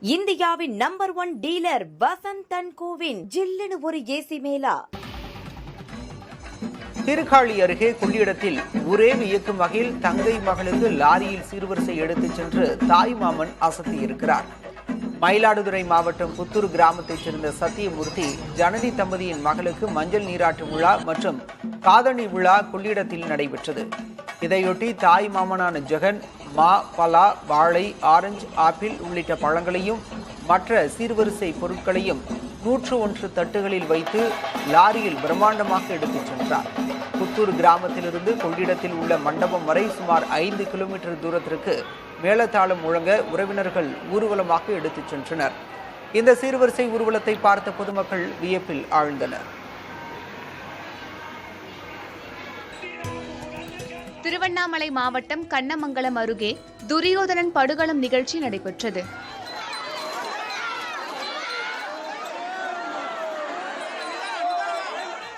இந்தியாவின் number 1 dealer Vasanth and CoWIN ஜில்லுன்னு ஒரு ஏசி மேலா. சீர்காழி அருகே கொள்ளிடத்தில் ஒரே வியக்கும் வகையில் தங்கை மகளுக்கு லாரியில் சீர்வரிசை எடுத்துச் சென்று தாய் மாமன் அசத்தியிருக்கிறார். மயிலாடுதுறை மாவட்டம் புத்தூர் கிராமத்தைச் சேர்ந்த சத்தியமூர்த்தி ஜனனி தம்பதியின் மகளுக்கு மஞ்சள் நீராட்டு விழா மற்றும் காதணி விழா கொள்ளிடத்தில் நடைபெற்றது. இதையொட்டி தாய் மாமனான ஜெகன் மா, பலா, வாழை, ஆரஞ்சு, ஆப்பிள் உள்ளிட்ட பழங்களையும் மற்ற சீர்வரிசை பொருட்களையும் 101 தட்டுகளில் வைத்து லாரியில் பிரம்மாண்டமாக எடுத்துச் சென்றார். புத்தூர் கிராமத்திலிருந்து கொள்ளிடத்தில் உள்ள மண்டபம் வரை சுமார் 5 கிலோமீட்டர் தூரத்திற்கு மேளதாளம் முழங்க உறவினர்கள் ஊர்வலமாக எடுத்துச் சென்றனர். இந்த சீர்வரிசை ஊர்வலத்தை பார்த்த பொதுமக்கள் வியப்பில் ஆழ்ந்தனர். திருவண்ணாமலை மாவட்டம் கண்ணமங்கலம் அருகே துரியோதனன் படுகளம் நிகழ்ச்சி நடைபெற்றது.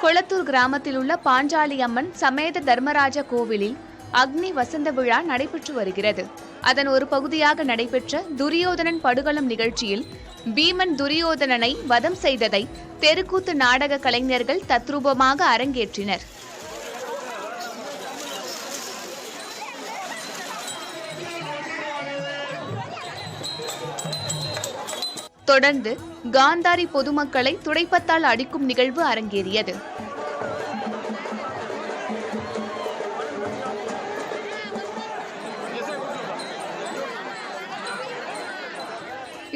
கொளத்தூர் கிராமத்தில் உள்ள பாஞ்சாலி அம்மன் சமேத தர்மராஜ கோவிலில் அக்னி வசந்த விழா நடைபெற்று வருகிறது. அதன் ஒரு பகுதியாக நடைபெற்ற துரியோதனன் படுகளம் நிகழ்ச்சியில் பீமன் துரியோதனனை வதம் செய்ததை தெருக்கூத்து நாடக கலைஞர்கள் தத்ரூபமாக அரங்கேற்றினர். தொடர்ந்து காந்தாரி பொதுமக்களை துடைப்பத்தால் அடிக்கும் நிகழ்வு அரங்கேறியது.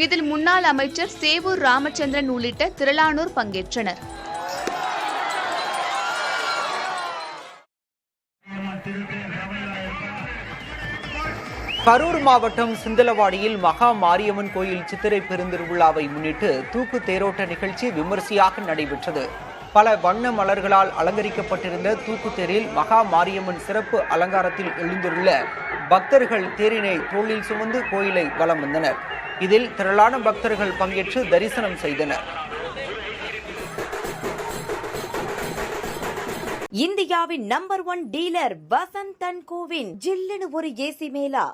இதில் முன்னாள் அமைச்சர் சேவூர் ராமச்சந்திரன் உள்ளிட்ட திரளானோர் பங்கேற்றனர். கரூர் மாவட்டம் சிந்தலவாடியில் மகா மாரியம்மன் கோயில் சித்திரை பெருந்திருவிழாவை முன்னிட்டு தூக்கு தேரோட்ட நிகழ்ச்சி விமரிசையாக நடைபெற்றது. பல வண்ண மலர்களால் அலங்கரிக்கப்பட்டிருந்த தூக்கு தேரில் மகா மாரியம்மன் சிறப்பு அலங்காரத்தில் எழுந்துள்ள பக்தர்கள் தேரினை தோளில் சுமந்து கோயிலை வலம் வந்தனர். இதில் திரளான பக்தர்கள் பங்கேற்று தரிசனம் செய்தனர். இந்தியாவின் number 1 dealer Vasanth and CoWIN ஜில்லுன்னு ஒரு ஏசி மேலா.